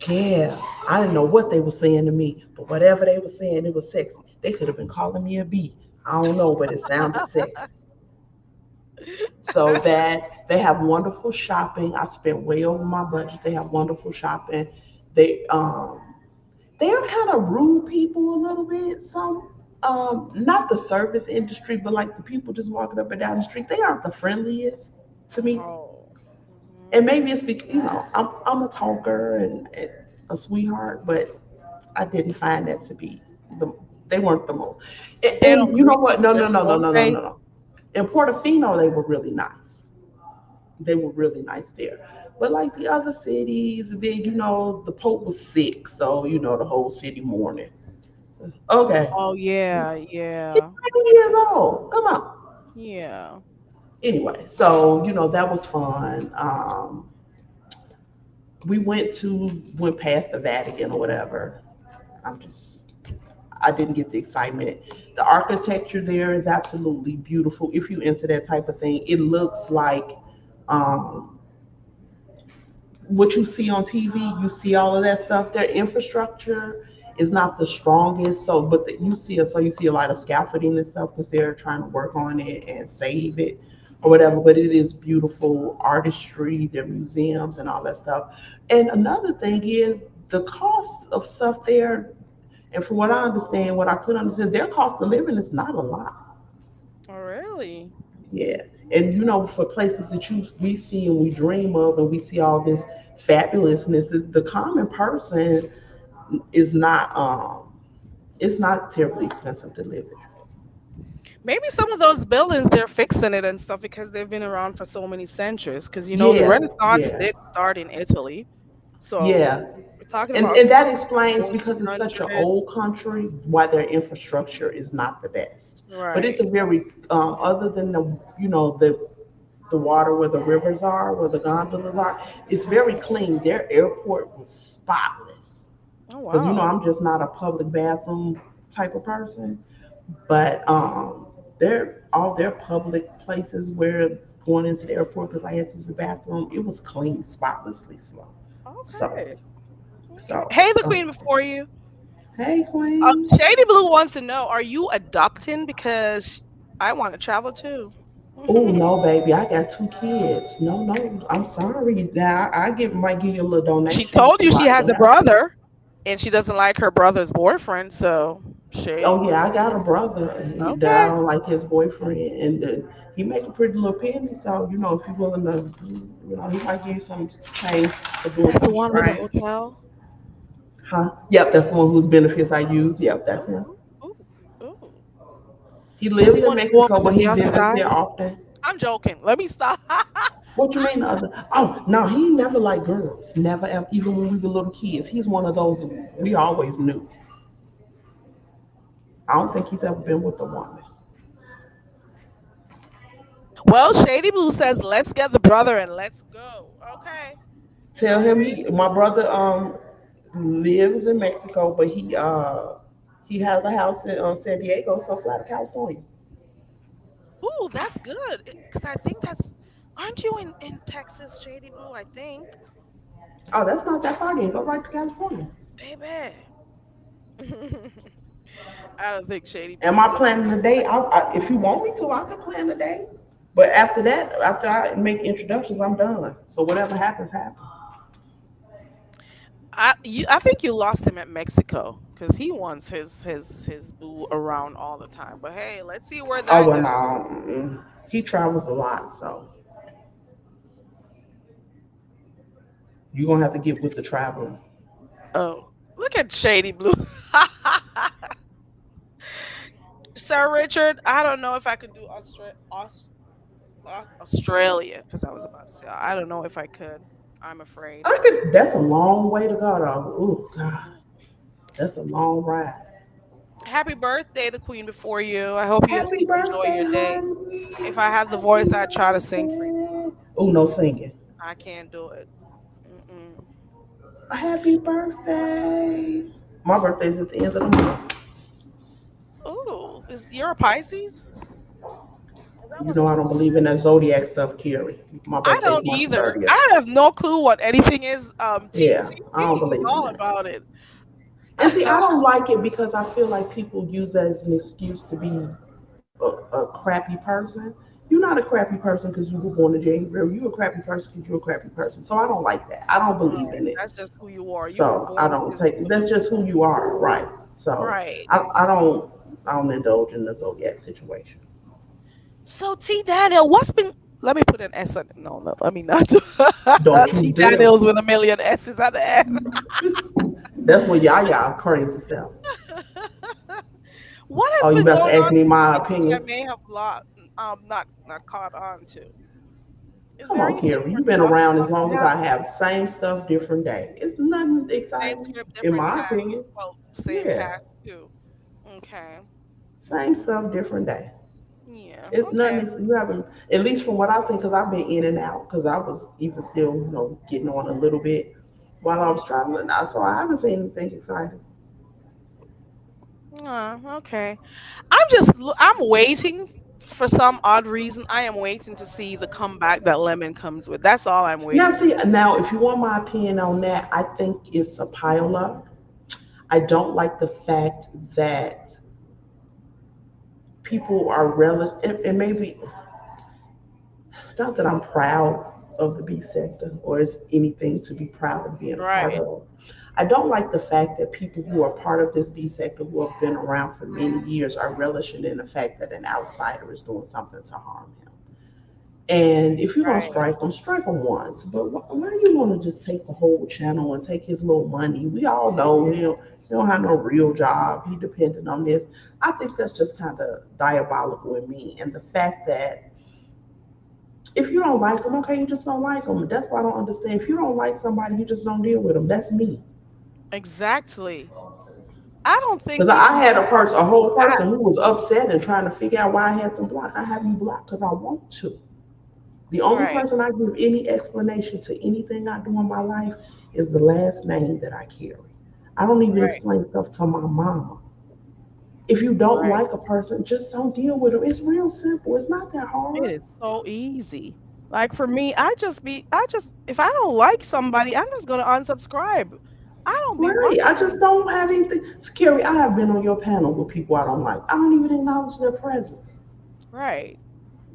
yeah, I didn't know what they were saying to me, but whatever they were saying, it was sexy. They could have been calling me a bee. I don't know, but it sounded sexy. So that they have wonderful shopping. I spent way over my budget. They have wonderful shopping. They they're kind of rude people a little bit. Some not the service industry, but like the people just walking up and down the street. They aren't the friendliest to me. Oh. Hmm. And maybe it's because I'm a talker and a sweetheart, but I didn't find that to be the. They weren't the most. They don't And you know greet what? you No, no, with no, no, stone no, no, no, face. no. In Portofino, they were really nice. They were really nice there. But like the other cities, then the Pope was sick, so the whole city mourning. Okay, Oh he's yeah, yeah, 90 years old. Come on. yeah. Anyway, so that was fun. We went past the Vatican or whatever. I'm just I didn't get the excitement. The architecture there is absolutely beautiful. If you into that type of thing, it looks like um, what you see on TV. You see all of that stuff. Their infrastructure is not the strongest, so you see a lot of scaffolding and stuff because they're trying to work on it and save it or Hmm. whatever. But it is beautiful artistry, their museums and all that stuff. And another thing is the cost of stuff there. And from what I understand, what I could understand, their cost of living is not a lot. Oh really? Yeah. And for places that we see and we dream of and we see all this fabulousness, the common person is not it's not terribly expensive to live in. Maybe some of those buildings they're fixing it and stuff because they've been around for so many centuries. Because the Yeah, Renaissance yeah, did start in Italy, so yeah. we're talking And about and that explains because it's such an 1400s. old country why their infrastructure is not the best. But it's Right. a very other than the water where the rivers are, where the gondolas are, it's very Mhm. clean. Their airport was spotless. Oh Because wow. I'm just not a public bathroom type of person, but they're all their public places where going into the airport because I had to use the bathroom, it was clean, spotlessly slow. So, Okay. Okay. so, Hey, the um, queen before you. hey, Queen. Shady Blue wants to know: are you adopting? Because I want to travel too. Oh no, baby, I got two kids. No, no, I'm sorry. Now might give you a little She donation if told you you she like has what a happened. brother, and she doesn't like her brother's boyfriend. So Shady Oh yeah, Blue. I got a brother that I Okay, don't like his boyfriend, and he make a pretty little penny. So if you're willing to, he might give you some change for doing that's the things one with the right. hotel. Huh? Yep, that's the one whose benefits I use. Yep, that's him. Ooh, ooh, ooh. He Does he lives in want to go over Mexico, to but the he other visits side? there often. I'm joking. Let me stop. What you mean the other? Oh no, he never liked girls. Never ever. Even when we were little kids, he's one of those we always knew. I don't think he's ever been with a woman. Well, Shady Blue says, "Let's get the brother and let's go." Okay. Tell All him right. my brother lives in Mexico, but he has a house in San Diego, so fly to California. Ooh, that's good. Because I think that's. Aren't you in Texas, Shady Blue? I think, Oh, that's not that far. Then go right to California. baby. I don't think Shady Blue Am is I gonna. planning a day? If you want me to, I can plan a day. But after that, after I make introductions, I'm done. So whatever happens, happens. I think you lost him at Mexico because he wants his boo around all the time. But hey, let's see where Oh that well, goes. no, he travels a lot, so you're gonna have to get with the traveling. Oh, look at Shady Blue. Sir Richard, I don't know if I could do Australia because I was about to say I don't know if I could. I'm afraid. I could. That's a long way to go, though. Oh God, Mm. that's a long ride. Happy birthday, the queen before you. I hope you Happy enjoy birthday, your day. honey. If I had the Happy voice, I'd try to sing for you. birthday. Oh, no singing. I can't do it. Mm-mm. Happy birthday. My birthday's at the end of the month. Ooh, is you're a Pisces? Is that You what know it I is? don't believe in that zodiac stuff, Carrie. My I birthday's don't March either. 30th. I have no clue what anything is. Yeah, I don't He's believe in all that. about it. And see, I don't like it because I feel like people use that as an excuse to be a crappy person. You're not a crappy person because you were born in January. You're a crappy person because you're a crappy person. So I don't like that. I don't Right. believe in it. That's just who you are. You were So I born don't this take. way. That's just who you are, right? So Right. I don't indulge in the zodiac situation. So T Daniel, what's been Let me put an S on it. No, no, let me not. Don't you T dare. Daniels with a million S's at the end. That's what y'all crazy self. What has Oh, you been about to going ask on me this my week that I opinions? may have not caught on to? Is Come there on, anything Carrie. worth You've been talking around as about? long You as have I have. Same stuff, different day. It's nothing same exciting, script, in different my cast. opinion. Well, same Yeah, cast too. Okay. same stuff, different day. Yeah. It's Okay. nothing. You haven't, at least from what I've seen, because I've been in and out. Because I was even still, getting on a little bit while I Mm, was traveling. So I haven't seen anything exciting. okay. I'm waiting for some odd reason. I am waiting to see the comeback that Lemon comes with. That's all I'm Now, waiting see, for. now if you want my opinion on that, I think it's a pile up. I don't like the fact that people are relative, and maybe not that I'm proud of the beef sector or is anything to be proud of being a part Right. of. I don't like the fact that people who are part of this beef sector who have been around for many years are relishing in the fact that an outsider is doing something to harm him. And if you're gonna Right. strike them once. But why you want to just take the whole channel and take his little money? We all know he don't have no real job. He dependent on this. I think that's just kind of diabolical in me. And the fact that if you don't like them, okay, you just don't like them. That's why I don't understand. If you don't like somebody, you just don't deal with them. That's me. Exactly. I don't think Because people I had should a do whole that. person who was upset and trying to figure out why I had them blocked. I have you blocked because I want to. The only Right. person I give any explanation to anything I do in my life is the last name that I carry. I don't even Right. explain stuff to my mama. If you don't Right. like a person, just don't deal with them. It's real simple. It's not that It hard. is so easy. Like for me, I just if I don't like somebody, I'm just gonna unsubscribe. I don't be Right. I watching. just don't have anything. Scary. I have been on your panel with people I don't like. I don't even acknowledge their presence. Right.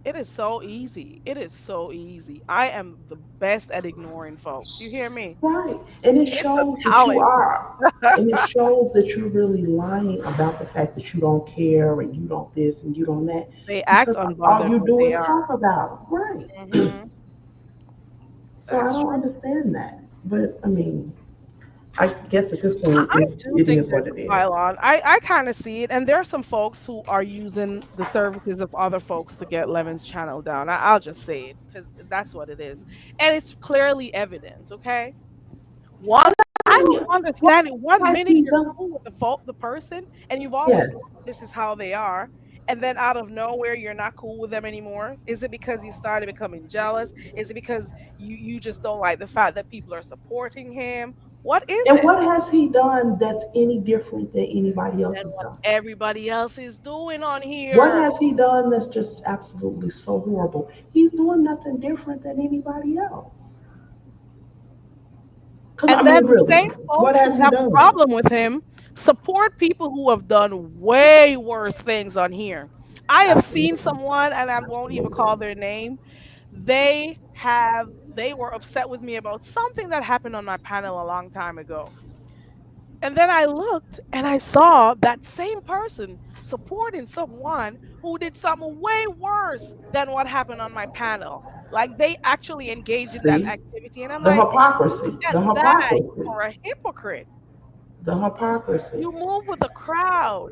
It is so easy. It is so easy. I am the best at ignoring folks. You hear me? Right. And it It's a shows that you talent. are. And it shows that you're really lying about the fact that you don't care and you don't this and you don't that They act because all unbothered, you but do they is are. talk about them. Right. Hmm. So I That's don't true. understand that. But I mean, I guess at this point I do it think is there's what it a pile is. on. I kind of see it, and there are some folks who are using the services of other folks to get Lemon's channel down. I'll just say it because that's what it is, and it's clearly evident. Okay, one, I I mean, don't what understand it. One has minute he you're done? cool with the person, and you've always Yes. known this is how they are, and then out of nowhere you're not cool with them anymore. Is it because you started becoming jealous? Is it because you just don't like the fact that people are supporting him? What is And it? what has he done that's any different than anybody else Than has what done? everybody else is doing on What here. has he done that's just absolutely so horrible? He's doing nothing different than anybody else. Because, I And mean, then the really, same what folks has who he have a done? problem with him support people who have done way worse things on here. I have seen Absolutely. someone, and I won't even Absolutely. call their name. They were upset with me about something that happened on my panel a long time ago. And then I looked and I saw that same person supporting someone who did something way worse than what happened on my panel. Like they actually engaged in that See? activity. And I'm The like, hypocrisy. at The that, hypocrisy. you are a hypocrite. The hypocrisy. You move with the crowd.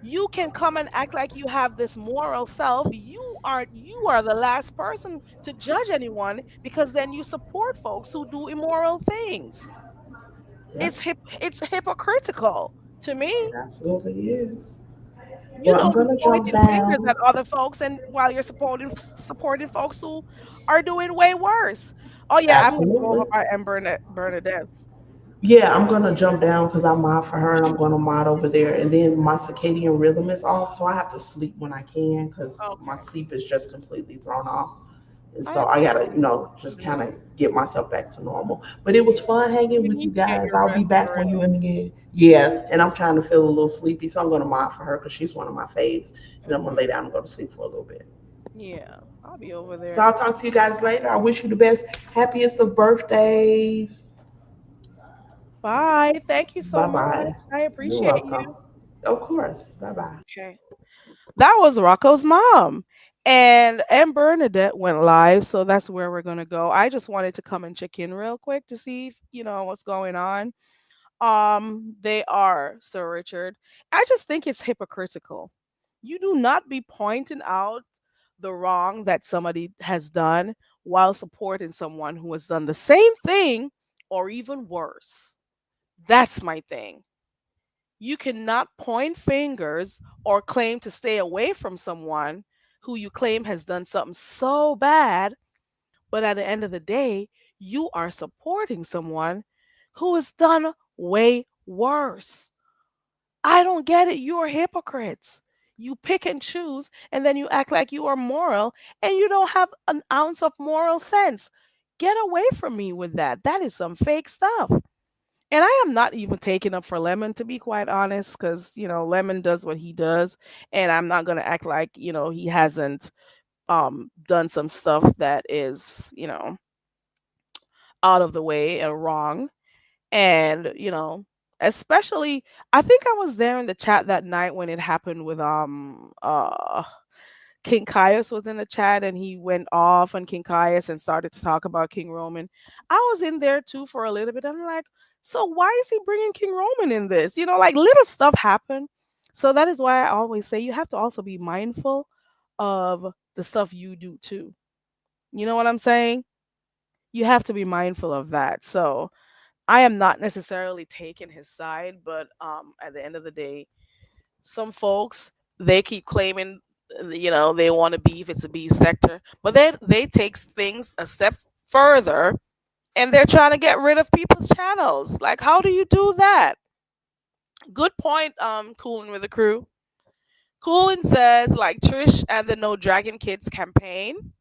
You can come and act like you have this moral self. You are the last person to judge anyone because then you support folks who do immoral things. Yep. It's hypocritical to me. It absolutely is. You Well, I'm don't be going to jump pointing fingers down. at other folks, and while you're supporting folks who are doing way worse. Oh yeah, I'm gonna go over Absolutely. by Bernadette. Yeah, I'm going to jump down because I mod for her and I'm going to mod over there. And then my circadian rhythm is off. So I have to sleep when I can because my Okay, sleep is just completely thrown off. And I so I gotta, appreciate just you. kind of get myself back to normal. But it was fun hanging You with need you to get guys. your I'll be rest back for on you real. in again. Yeah, and I'm trying to feel a little sleepy, so I'm gonna mod for her because she's one of my faves. And I'm gonna Hmm. lay down and go to sleep for a little bit. Yeah, I'll be over So there. I'll talk to you guys later. I wish you the best, happiest of birthdays. Bye. Thank you so Bye much. bye. I You're appreciate welcome. you. Of course. Bye bye. Okay. That was Rocco's mom. And Bernadette went live, so that's where we're gonna go. I just wanted to come and check in real quick to see if, what's going on. They are, Sir Richard. I just think it's hypocritical. You do not be pointing out the wrong that somebody has done while supporting someone who has done the same thing or even worse. That's my thing. You cannot point fingers or claim to stay away from someone who you claim has done something so bad, but at the end of the day, you are supporting someone who has done way worse. I don't get it. You're hypocrites. You pick and choose, and then you act like you are moral, and you don't have an ounce of moral sense. Get away from me with that. That is some fake stuff. And I am not even taking up for Lemon, to be quite honest, because, Lemon does what he does. And I'm not going to act like, he hasn't done some stuff that is, out of the way and wrong. And, especially, I think I was there in the chat that night when it happened with King Caius was in the chat and he went off on King Caius and started to talk about King Roman. I was in there too for a little bit. I'm like, so why is he bringing King Roman in this? Like little stuff happen. So that is why I always say you have to also be mindful of the stuff you do too. You know what I'm saying? You have to be mindful of that. So I am not necessarily taking his side, but at the end of the day, some folks they keep claiming they want to beef, it's a beef sector, but then they take things a step further and they're trying to get rid of people's channels. Like, how do you do that? Good point. Coolin with the crew. Coolin says like Trish and the No Dragon Kids campaign,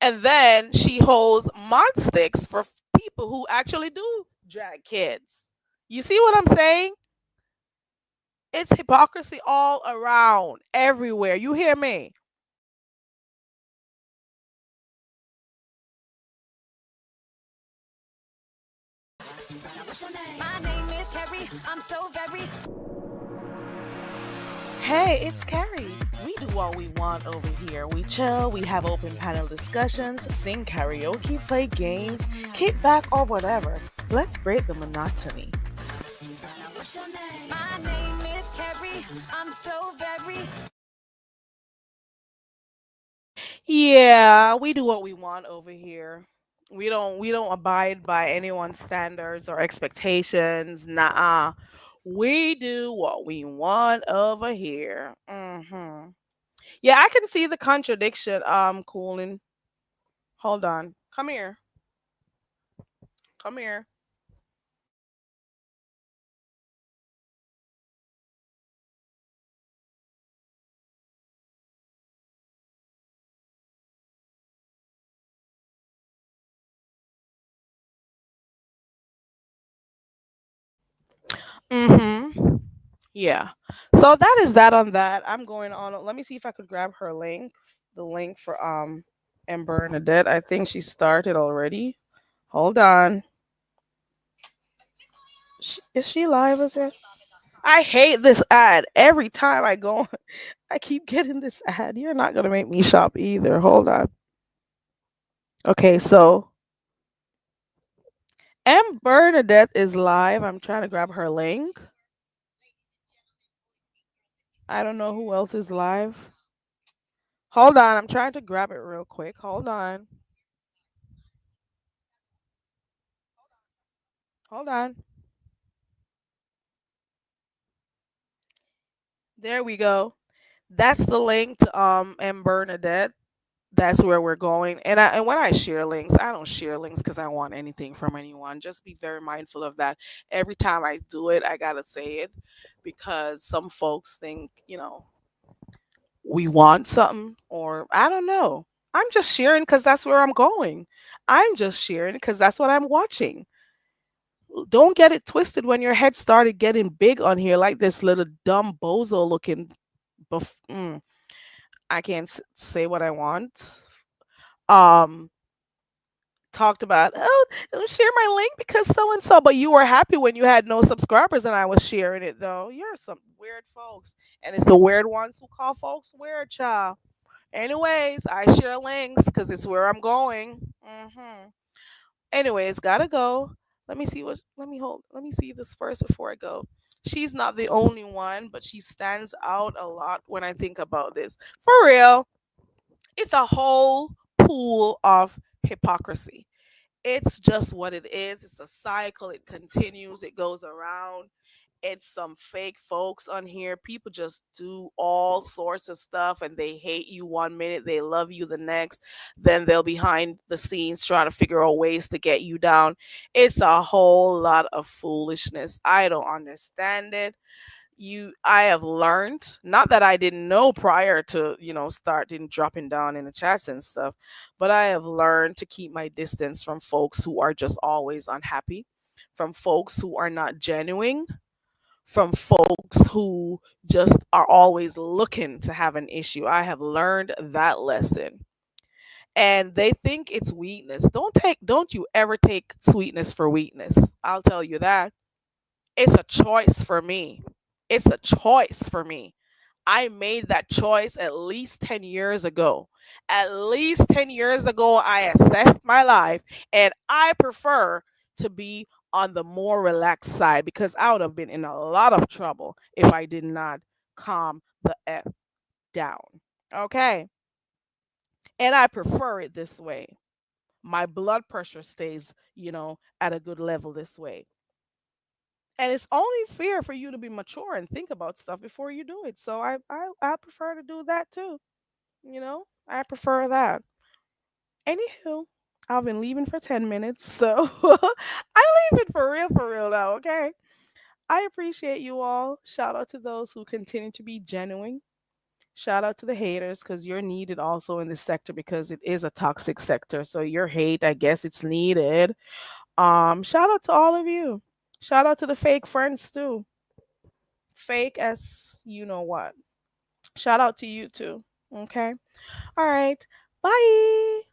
and then she holds mod sticks for people who actually do drag kids. You see what I'm saying? It's hypocrisy all around, everywhere. You hear me? My name is Carrie. I'm so very. Hey, it's Carrie. We do what we want over here. We chill, we have open panel discussions, sing karaoke, play games, kick back, or whatever. Let's break the monotony. My name is Carrie. I'm so very. Yeah, we do what we want over here. We don't abide by anyone's standards or expectations. Nah. We do what we want over here. Yeah, I can see the contradiction, Coolin. Hold on. Come here. Come here. Mm-hmm. Yeah. So that is that on that. I'm going on. Let me see if I could grab her link. The link for and Bernadette. I think she started already. Hold on. Is she live? Is it? I hate this ad. Every time I go on, I keep getting this ad. You're not gonna make me shop either. Hold on. Okay, so M Bernadette is live. I'm trying to grab her link. I don't know who else is live. Hold on, I'm trying to grab it real quick. Hold on. Hold on. There we go. That's the link to M Bernadette. That's where we're going. And when I share links, I don't share links because I want anything from anyone. Just be very mindful of that. Every time I do it, I gotta say it because some folks think, we want something, or I don't know. I'm just sharing because that's where I'm going. I'm just sharing because that's what I'm watching. Don't get it twisted when your head started getting big on here like this little dumb bozo looking. I can't say what I want. Um, talked about, oh, don't share my link because so and so, but you were happy when you had no subscribers and I was sharing it though. You're some weird folks. And it's the weird ones who call folks weird, child. Anyways, I share links because it's where I'm going. Anyways, gotta go. Let me see what. Let me see this first before I go. She's not the only one, but she stands out a lot when I think about this. For real, it's a whole pool of hypocrisy. It's just what it is. It's a cycle. It continues. It goes around. It's some fake folks on here. People just do all sorts of stuff and they hate you one minute, they love you the next. Then they'll behind the scenes trying to figure out ways to get you down. It's a whole lot of foolishness. I don't understand it. I have learned, not that I didn't know prior to, starting dropping down in the chats and stuff, but I have learned to keep my distance from folks who are just always unhappy, from folks who are not genuine, from folks who just are always looking to have an issue. I have learned that lesson. And they think it's weakness. Don't you ever take sweetness for weakness. I'll tell you that. It's a choice for me. It's a choice for me. I made that choice at least 10 years ago. At least 10 years ago, I assessed my life and I prefer to be on the more relaxed side because I would have been in a lot of trouble if I did not calm the F down. Okay. And I prefer it this way. My blood pressure stays, at a good level this way. And it's only fair for you to be mature and think about stuff before you do it. So I prefer to do that too. I prefer that. Anywho, I've been leaving for 10 minutes, so I leave it for real now. Okay. I appreciate you all. Shout out to those who continue to be genuine. Shout out to the haters because you're needed also in this sector because it is a toxic sector. So your hate, I guess it's needed. Shout out to all of you. Shout out to the fake friends too. Fake as you know what. Shout out to you too. Okay. All right. Bye.